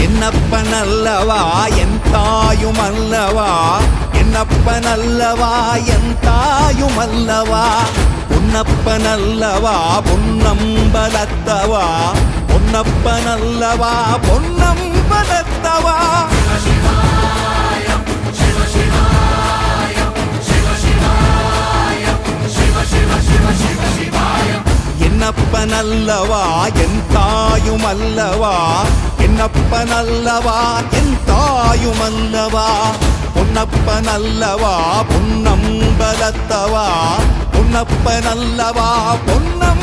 என்னப்பனல்லவா என் தாயுமல்லவா, என்னப்பனல்லவா என் தாயுமல்லவா, பொன்னப்பனல்லவா பொன்னம்பலத்தவா, பொன்னப்பனல்லவா பொன்னம்பலத்தவா. என்னப்பனல்லவா என் தாயுமல்லவா, என்னப்பனல்லவா என் தாயுமல்லவா, பொன்னப்பனல்லவா பொன்னம்பலத்தவா, பொன்னப்பனல்லவா பொன்னம்